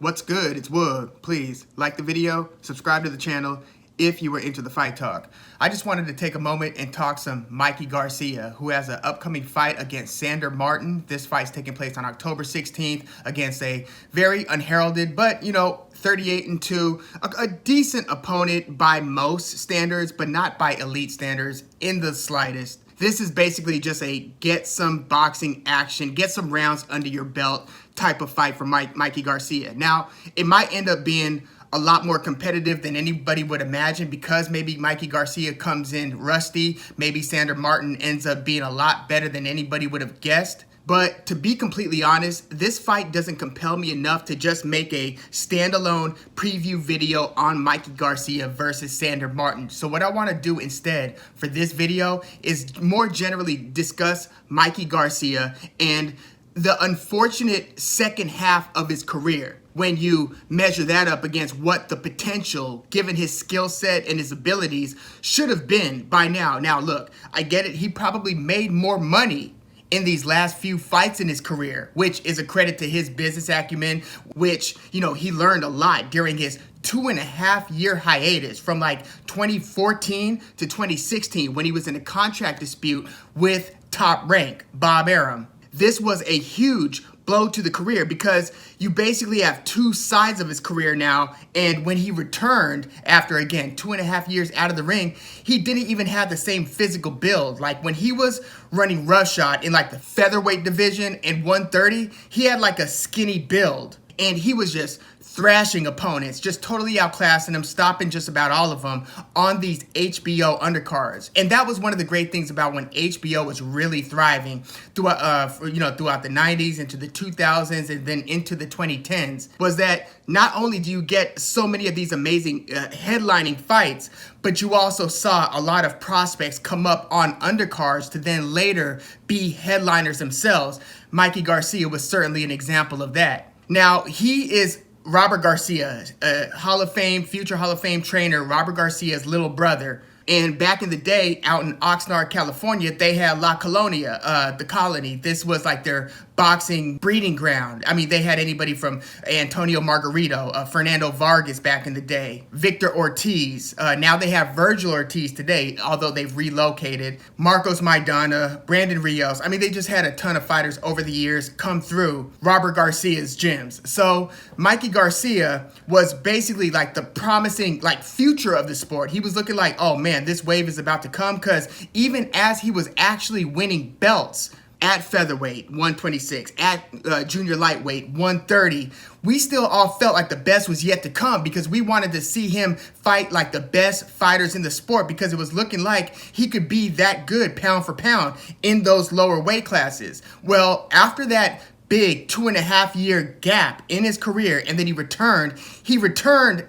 What's good? It's Woog. Please like the video, subscribe to the channel if you were into the fight talk. I just wanted to take a moment and talk some Mikey Garcia, who has an upcoming fight against Sandor Martin. This fight's taking place on October 16th against a very unheralded, but 38-2, a decent opponent by most standards, but not by elite standards in the slightest. This is basically just a get some boxing action, get some rounds under your belt type of fight for Mikey Garcia. Now, it might end up being a lot more competitive than anybody would imagine because maybe Mikey Garcia comes in rusty. Maybe Sandor Martin ends up being a lot better than anybody would have guessed. But to be completely honest, this fight doesn't compel me enough to just make a standalone preview video on Mikey Garcia versus Sandor Martin. So what I want to do instead for this video is more generally discuss Mikey Garcia and the unfortunate second half of his career when you measure that up against what the potential, given his skill set and his abilities, should have been by now. Now, look, I get it. He probably made more money in these last few fights in his career, which is a credit to his business acumen, which, he learned a lot during his 2.5-year hiatus from like 2014 to 2016 when he was in a contract dispute with Top Rank, Bob Arum. This was a huge blow to the career because you basically have two sides of his career now. And when he returned after, again, 2.5 years out of the ring, he didn't even have the same physical build. Like when he was running roughshod in like the featherweight division in 130, he had like a skinny build and he was just thrashing opponents, just totally outclassing them, stopping just about all of them on these HBO undercards. And that was one of the great things about when HBO was really thriving throughout, throughout the 90s into the 2000s and then into the 2010s, was that not only do you get so many of these amazing headlining fights, but you also saw a lot of prospects come up on undercards to then later be headliners themselves. Mikey Garcia was certainly an example of that. Now, he is Robert Garcia, a future Hall of Fame trainer, Robert Garcia's little brother. And back in the day, out in Oxnard, California, they had La Colonia, the colony. This was like their boxing breeding ground. I mean, they had anybody from Antonio Margarito, Fernando Vargas back in the day, Viktor Ortiz. Now they have Virgil Ortiz today, although they've relocated. Marcos Maidana, Brandon Rios. I mean, they just had a ton of fighters over the years come through Robert Garcia's gyms. So Mikey Garcia was basically like the promising future of the sport. He was looking like, oh man, this wave is about to come, because even as he was actually winning belts at featherweight 126, at junior lightweight 130, we still all felt like the best was yet to come because we wanted to see him fight like the best fighters in the sport because it was looking like he could be that good pound for pound in those lower weight classes. Well, after that big 2.5-year gap in his career and then he returned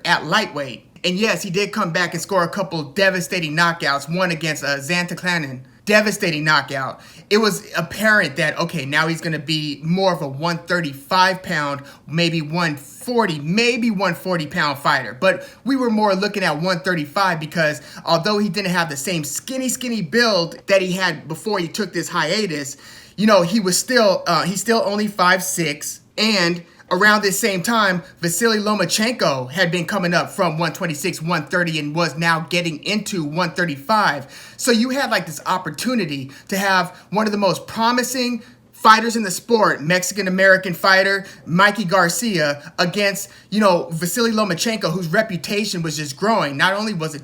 at lightweight. And yes, he did come back and score a couple devastating knockouts, one against Xantaklanen. Devastating knockout. It was apparent that, okay, now he's going to be more of a 135-pound, maybe 140-pound fighter. But we were more looking at 135 because although he didn't have the same skinny build that he had before he took this hiatus, he was still, he's still only 5'6", and around this same time, Vasily Lomachenko had been coming up from 126, 130, and was now getting into 135. So you had like this opportunity to have one of the most promising fighters in the sport, Mexican-American fighter, Mikey Garcia, against, Vasily Lomachenko, whose reputation was just growing. Not only was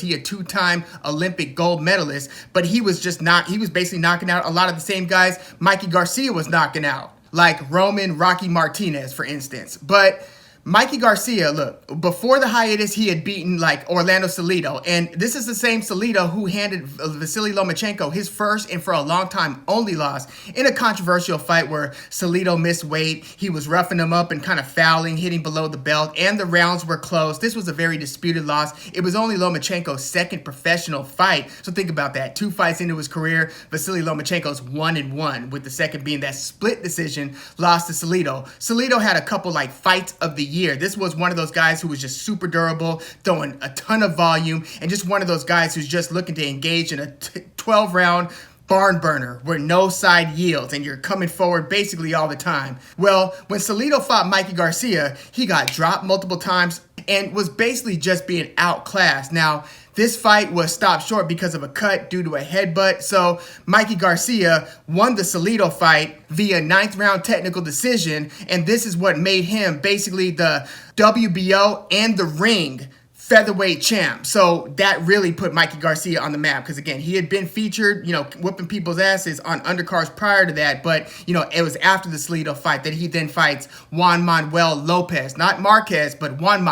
he a two-time Olympic gold medalist, but he was basically knocking out a lot of the same guys Mikey Garcia was knocking out, like Rocky Martinez, for instance. But Mikey Garcia, look, before the hiatus, he had beaten like Orlando Salido. And this is the same Salido who handed Vasily Lomachenko his first and for a long time only loss in a controversial fight where Salido missed weight. He was roughing him up and kind of fouling, hitting below the belt, and the rounds were close. This was a very disputed loss. It was only Lomachenko's second professional fight. So think about that. 2 fights into his career, Vasily Lomachenko's 1-1, with the second being that split decision loss to Salido. Salido had a couple fights of the year. This was one of those guys who was just super durable, throwing a ton of volume, and just one of those guys who's just looking to engage in a 12-round barn burner where no side yields and you're coming forward basically all the time. Well, when Salido fought Mikey Garcia, he got dropped multiple times and was basically just being outclassed. Now, this fight was stopped short because of a cut due to a headbutt. So Mikey Garcia won the Salido fight via 9th round technical decision. And this is what made him basically the WBO and the ring featherweight champ. So that really put Mikey Garcia on the map because, again, he had been featured, whooping people's asses on undercards prior to that. But, it was after the Salido fight that he then fights Juan Manuel Lopez. Not Marquez, but Juan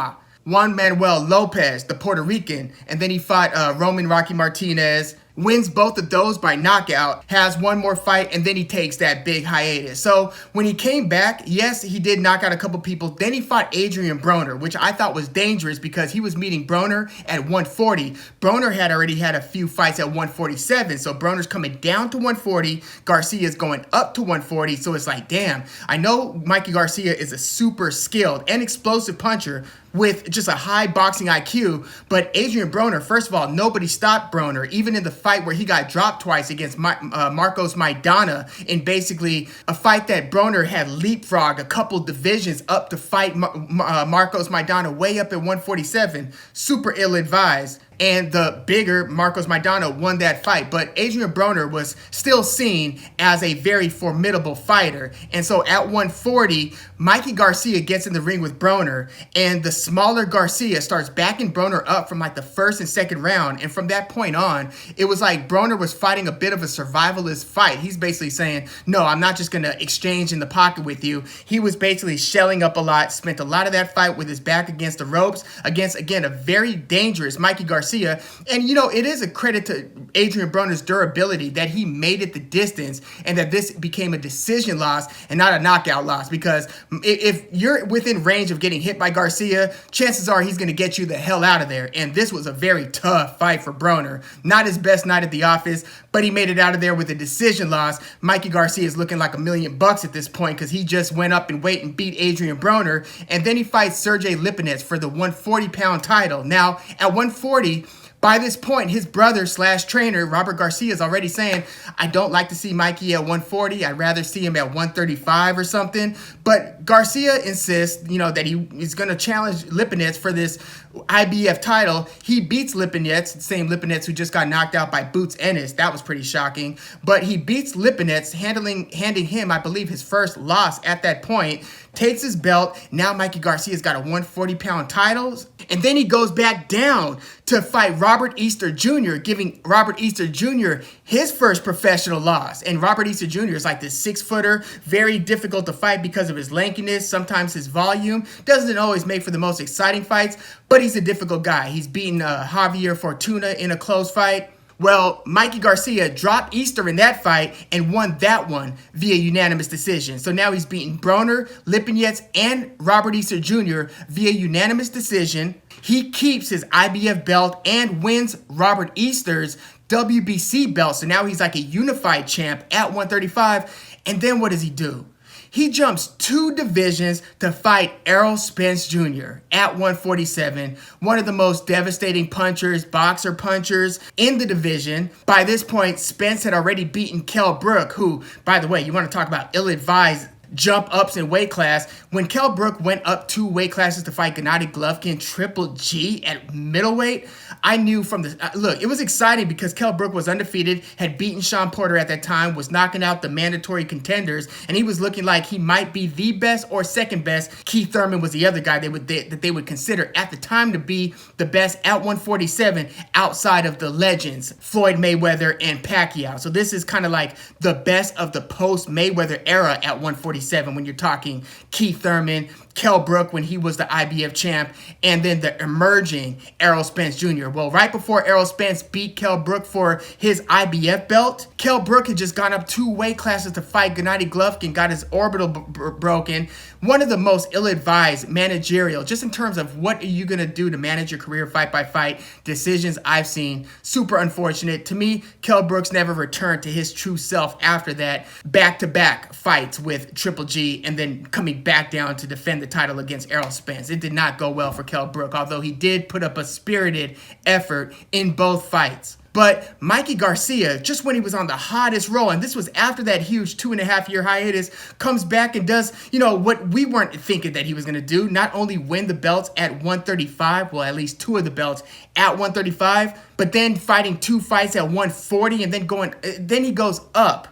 Manuel Lopez, the Puerto Rican. And then he fought Roman Rocky Martinez, wins both of those by knockout, has one more fight, and then he takes that big hiatus. So when he came back, yes, he did knock out a couple people. Then he fought Adrian Broner, which I thought was dangerous because he was meeting Broner at 140. Broner had already had a few fights at 147, so Broner's coming down to 140. Garcia's going up to 140, so it's like, damn, I know Mikey Garcia is a super skilled and explosive puncher with just a high boxing IQ, but Adrian Broner, first of all, nobody stopped Broner, even in the fight where he got dropped twice against Marcos Maidana, in basically a fight that Broner had leapfrogged a couple divisions up to fight Marcos Maidana way up at 147, super ill-advised. And the bigger Marcos Maidana won that fight. But Adrian Broner was still seen as a very formidable fighter. And so at 140, Mikey Garcia gets in the ring with Broner, and the smaller Garcia starts backing Broner up from like the first and second round. And from that point on, it was like Broner was fighting a bit of a survivalist fight. He's basically saying, no, I'm not just going to exchange in the pocket with you. He was basically shelling up a lot, spent a lot of that fight with his back against the ropes, against, again, a very dangerous Mikey Garcia. And, it is a credit to Adrian Broner's durability that he made it the distance and that this became a decision loss and not a knockout loss. Because if you're within range of getting hit by Garcia, chances are he's going to get you the hell out of there. And this was a very tough fight for Broner. Not his best night at the office, but he made it out of there with a decision loss. Mikey Garcia is looking like $1 million at this point because he just went up in weight and beat Adrian Broner. And then he fights Sergey Lipinets for the 140-pound title. Now, at 140, by this point, his brother / trainer, Robert Garcia, is already saying, I don't like to see Mikey at 140. I'd rather see him at 135 or something. But Garcia insists, that he is going to challenge Lipinets for this IBF title. He beats Lipinets, the same Lipinets who just got knocked out by Boots Ennis. That was pretty shocking. But he beats Lipinets, handing him, I believe, his first loss at that point. Takes his belt. Now Mikey Garcia's got a 140-pound title. And then he goes back down to fight Robert Easter Jr., giving Robert Easter Jr. his first professional loss. And Robert Easter Jr. is like this 6-footer, very difficult to fight because of his lankiness, sometimes his volume. Doesn't always make for the most exciting fights, but he's a difficult guy. He's beaten Javier Fortuna in a close fight. Well, Mikey Garcia dropped Easter in that fight and won that one via unanimous decision. So now he's beaten Broner, Lipinets, and Robert Easter Jr. via unanimous decision. He keeps his IBF belt and wins Robert Easter's WBC belt. So now he's like a unified champ at 135. And then what does he do? He jumps 2 divisions to fight Errol Spence Jr. at 147, one of the most devastating boxer punchers in the division. By this point, Spence had already beaten Kell Brook, who, by the way, you want to talk about ill-advised jump ups in weight class. When Kell Brook went up 2 weight classes to fight Gennady Golovkin Triple G at middleweight, I knew from the look, it was exciting because Kell Brook was undefeated, had beaten Sean Porter at that time, was knocking out the mandatory contenders, and he was looking like he might be the best or second best. Keith Thurman was the other guy that they would consider at the time to be the best at 147 outside of the legends, Floyd Mayweather and Pacquiao. So this is kind of like the best of the post-Mayweather era at 147 when you're talking Keith Thurman, Kell Brook when he was the IBF champ, and then the emerging Errol Spence Jr. Well, right before Errol Spence beat Kell Brook for his IBF belt, Kell Brook had just gone up 2 weight classes to fight Gennady Golovkin, got his orbital broken. One of the most ill-advised managerial, just in terms of what are you going to do to manage your career fight by fight decisions I've seen. Super unfortunate. To me, Kell Brook's never returned to his true self after that. Back-to-back fights with Triple G and then coming back down to defend the title against Errol Spence. It did not go well for Kell Brook, although he did put up a spirited effort in both fights. But Mikey Garcia, just when he was on the hottest roll, and this was after that huge 2.5-year hiatus, comes back and does, what we weren't thinking that he was going to do. Not only win the belts at 135, well, at least 2 of the belts at 135, but then fighting 2 fights at 140, and then he goes up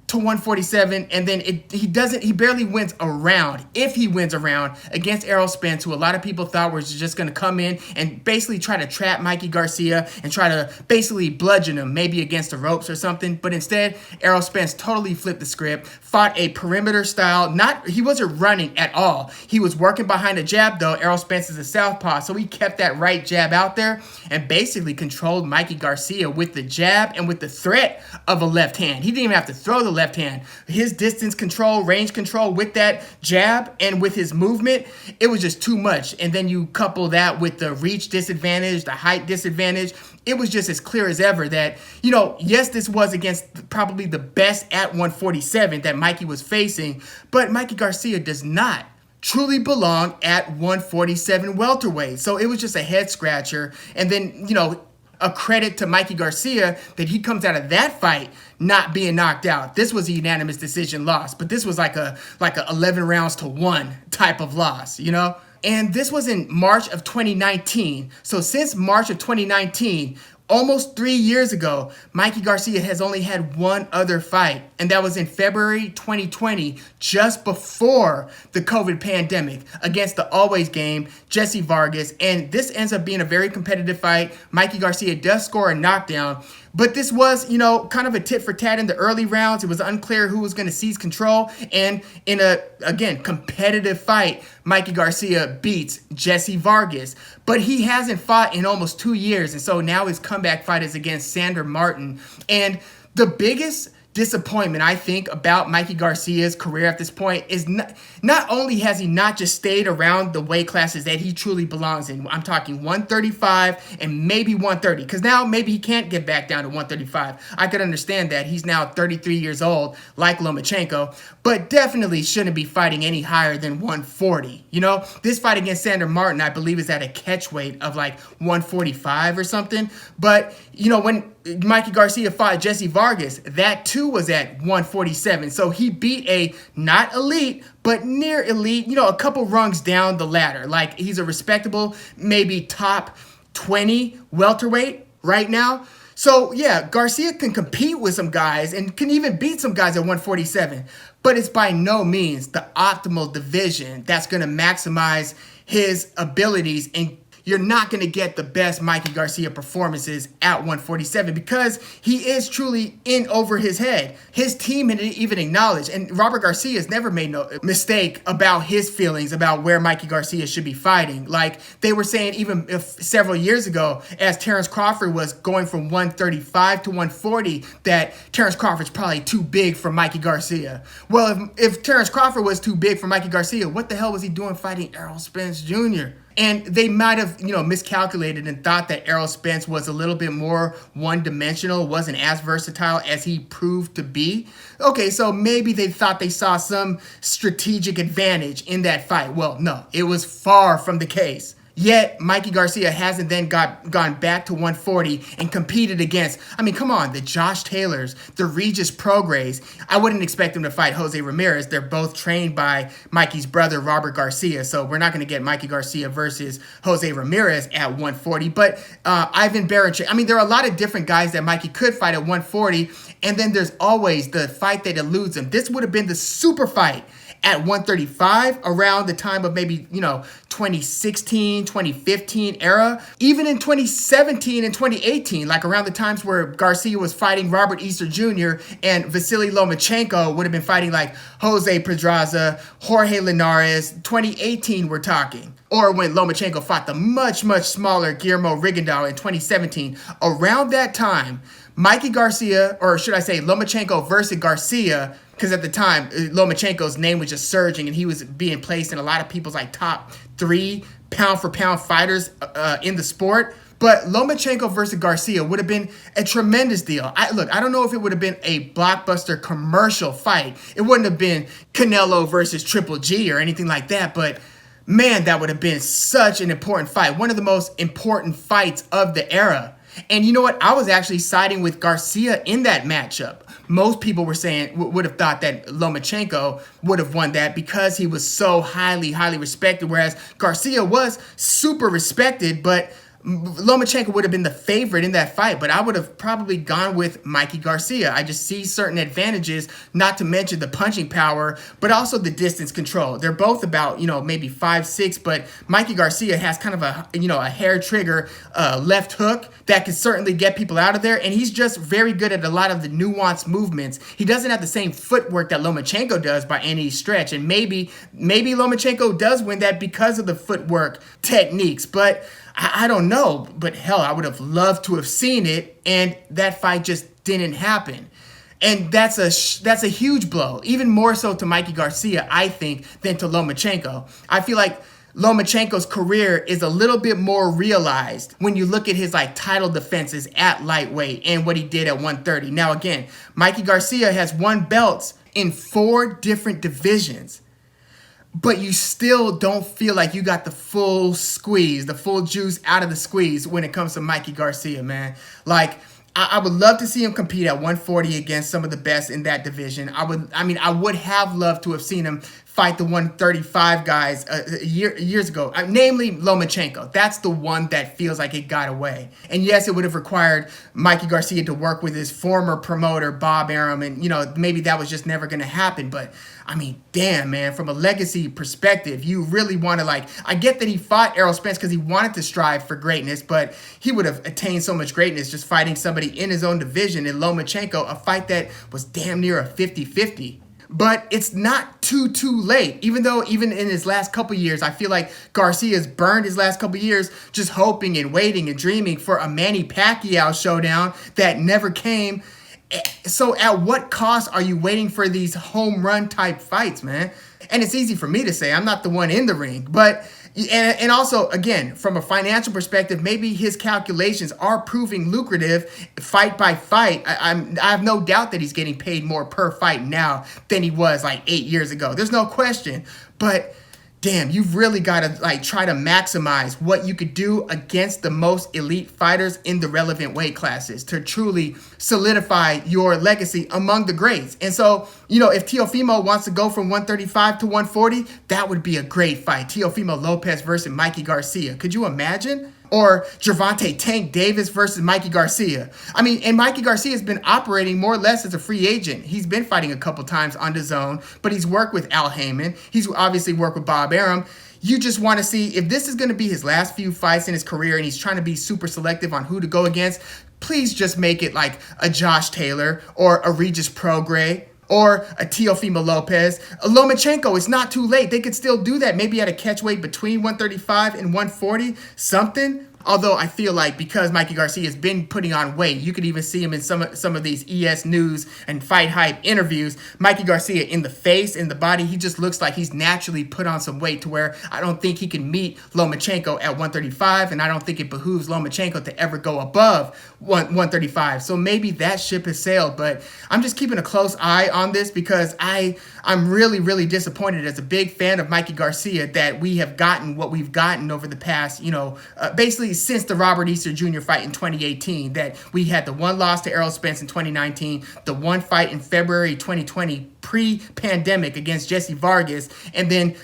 to 147, and then he barely wins a round. If he wins a round against Errol Spence, who a lot of people thought was just going to come in and basically try to trap Mikey Garcia and try to basically bludgeon him, maybe against the ropes or something. But instead, Errol Spence totally flipped the script, fought a perimeter style. He wasn't running at all. He was working behind a jab, though. Errol Spence is a southpaw, so he kept that right jab out there and basically controlled Mikey Garcia with the jab and with the threat of a left hand. He didn't even have to throw the left hand. His distance control, range control with that jab and with his movement, it was just too much. And then you couple that with the reach disadvantage, the height disadvantage. It was just as clear as ever that, yes, this was against probably the best at 147 that Mikey was facing, but Mikey Garcia does not truly belong at 147 welterweight. So it was just a head scratcher. And then, a credit to Mikey Garcia that he comes out of that fight not being knocked out. This was a unanimous decision loss, but this was like a 11 rounds to 1 type of loss, And this was in March of 2019. So since March of 2019, almost 3 years ago, Mikey Garcia has only had one other fight, and that was in February 2020, just before the COVID pandemic, against the always game, Jesse Vargas. And this ends up being a very competitive fight. Mikey Garcia does score a knockdown, but this was, kind of a tit for tat in the early rounds. It was unclear who was going to seize control. And in again, competitive fight, Mikey Garcia beats Jesse Vargas. But he hasn't fought in almost 2 years. And so now his comeback fight is against Sandor Martin. And the biggest disappointment, I think, about Mikey Garcia's career at this point is not only has he not just stayed around the weight classes that he truly belongs in. I'm talking 135 and maybe 130, because now maybe he can't get back down to 135. I could understand that. He's now 33 years old, like Lomachenko, but definitely shouldn't be fighting any higher than 140. This fight against Sandor Martin, I believe, is at a catch weight of like 145 or something. But, when Mikey Garcia fought Jesse Vargas, that too was at 147. So he beat a not elite, but near elite, a couple rungs down the ladder. Like, he's a respectable, maybe top 20 welterweight right now. So yeah, Garcia can compete with some guys and can even beat some guys at 147, but it's by no means the optimal division that's going to maximize his abilities, and you're not going to get the best Mikey Garcia performances at 147 because he is truly in over his head. His team had even acknowledged, and Robert Garcia has never made no mistake about his feelings about where Mikey Garcia should be fighting. Like, they were saying even several years ago, as Terrence Crawford was going from 135 to 140, that Terrence Crawford's probably too big for Mikey Garcia. Well, if Terrence Crawford was too big for Mikey Garcia, what the hell was he doing fighting Errol Spence Jr.? And they might have, miscalculated and thought that Errol Spence was a little bit more one-dimensional, wasn't as versatile as he proved to be. Okay, so maybe they thought they saw some strategic advantage in that fight. Well, no, it was far from the case. Yet, Mikey Garcia hasn't then gone back to 140 and competed against, come on, the Josh Taylors, the Regis Prograis. I wouldn't expect him to fight Jose Ramirez. They're both trained by Mikey's brother, Robert Garcia. So we're not going to get Mikey Garcia versus Jose Ramirez at 140. But Ivan Baranchyk, there are a lot of different guys that Mikey could fight at 140. And then there's always the fight that eludes him. This would have been the super fight at 135 around the time of maybe, 2016, 2015 era. Even in 2017 and 2018, like around the times where Garcia was fighting Robert Easter Jr. and Vasily Lomachenko would have been fighting like Jose Pedraza, Jorge Linares. 2018 we're talking. Or when Lomachenko fought the much, much smaller Guillermo Rigondeaux in 2017. Around that time, Mikey Garcia, or should I say Lomachenko versus Garcia, because at the time, Lomachenko's name was just surging and he was being placed in a lot of people's like top 3 pound-for-pound fighters in the sport. But Lomachenko versus Garcia would have been a tremendous deal. I don't know if it would have been a blockbuster commercial fight. It wouldn't have been Canelo versus Triple G or anything like that, but man, that would have been such an important fight. One of the most important fights of the era. And you know what? I was actually siding with Garcia in that matchup. Most people were saying, would have thought that Lomachenko would have won that because he was so highly respected, whereas Garcia was super respected, but Lomachenko would have been the favorite in that fight, but I would have probably gone with Mikey Garcia. I just see certain advantages, not to mention the punching power, but also the distance control. They're both about, maybe 5'6", but Mikey Garcia has kind of a hair trigger left hook that can certainly get people out of there, and he's just very good at a lot of the nuanced movements. He doesn't have the same footwork that Lomachenko does by any stretch, and maybe Lomachenko does win that because of the footwork techniques, but I don't know, but hell, I would have loved to have seen it, and that fight just didn't happen. And that's a huge blow, even more so to Mikey Garcia, I think, than to Lomachenko. I feel like Lomachenko's career is a little bit more realized when you look at his title defenses at lightweight and what he did at 130. Now again, Mikey Garcia has won belts in 4 different divisions, but you still don't feel like you got the full squeeze, the full juice out of the squeeze when it comes to Mikey Garcia, man. I would love to see him compete at 140 against some of the best in that division. I would have loved to have seen him fight the 135 guys years ago, namely Lomachenko. That's the one that feels like it got away. And yes, it would have required Mikey Garcia to work with his former promoter, Bob Arum, and maybe that was just never going to happen. But damn, man, from a legacy perspective, you really want to I get that he fought Errol Spence because he wanted to strive for greatness, but he would have attained so much greatness just fighting somebody in his own division in Lomachenko, a fight that was damn near a 50-50. But it's not too late, even though even in his last couple years, I feel like Garcia's burned his last couple years just hoping and waiting and dreaming for a Manny Pacquiao showdown that never came. So at what cost are you waiting for these home run type fights, man? And it's easy for me to say, I'm not the one in the ring, but and also, again, from a financial perspective, maybe his calculations are proving lucrative fight by fight. I have no doubt that he's getting paid more per fight now than he was 8 years ago. There's no question. But damn, you've really got to try to maximize what you could do against the most elite fighters in the relevant weight classes to truly solidify your legacy among the greats. And so, if Teofimo wants to go from 135 to 140, that would be a great fight. Teofimo Lopez versus Mikey Garcia. Could you imagine? Or Gervonta Tank Davis versus Mikey Garcia. And Mikey Garcia has been operating more or less as a free agent. He's been fighting a couple times on DAZN, but he's worked with Al Heyman. He's obviously worked with Bob Arum. You just want to see if this is going to be his last few fights in his career and he's trying to be super selective on who to go against. Please just make it like a Josh Taylor or a Regis Prograis or a Teofimo Lopez. A Lomachenko, it's not too late. They could still do that, maybe at a catch weight between 135 and 140, something. Although I feel like because Mikey Garcia has been putting on weight, you could even see him in some of these ES News and Fight Hype interviews. Mikey Garcia in the face, in the body, he just looks like he's naturally put on some weight to where I don't think he can meet Lomachenko at 135, and I don't think it behooves Lomachenko to ever go above 135. So maybe that ship has sailed, but I'm just keeping a close eye on this because I'm really disappointed as a big fan of Mikey Garcia that we have gotten what we've gotten over the past, basically since the Robert Easter Jr. fight in 2018, that we had the one loss to Errol Spence in 2019, the one fight in February 2020 pre-pandemic against Jesse Vargas, and then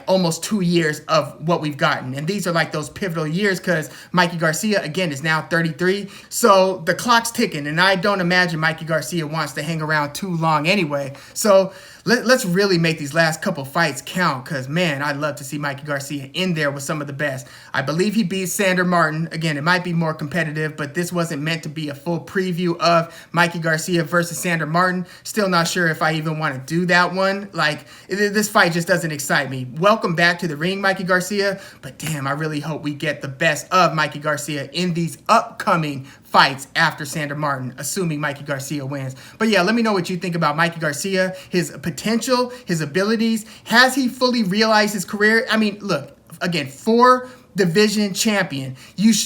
almost 2 years of what we've gotten. And these are those pivotal years because Mikey Garcia, again, is now 33. So the clock's ticking, and I don't imagine Mikey Garcia wants to hang around too long anyway. So let's really make these last couple fights count because, man, I'd love to see Mikey Garcia in there with some of the best. I believe he beat Sandor Martin. Again, it might be more competitive, but this wasn't meant to be a full preview of Mikey Garcia versus Sandor Martin. Still not sure if I even want to do that one. This fight just doesn't excite me. Welcome back to the ring, Mikey Garcia, but damn, I really hope we get the best of Mikey Garcia in these upcoming fights after Sandor Martin, assuming Mikey Garcia wins. But yeah, let me know what you think about Mikey Garcia, his potential, his abilities. Has he fully realized his career? Look, again, 4 division champion.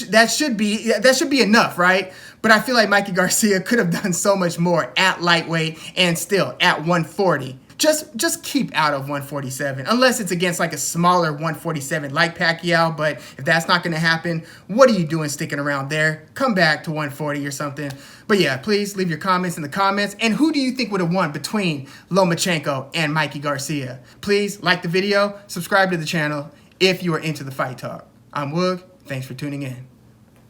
That should be enough, right? But I feel like Mikey Garcia could have done so much more at lightweight and still at 140. just keep out of 147, unless it's against like a smaller 147 like Pacquiao. But if that's not going to happen, what are you doing sticking around there? Come back to 140 or something. But yeah, please leave your comments in the comments. And who do you think would have won between Lomachenko and Mikey Garcia? Please like the video, subscribe to the channel if you are into the fight talk. I'm Woog. Thanks for tuning in.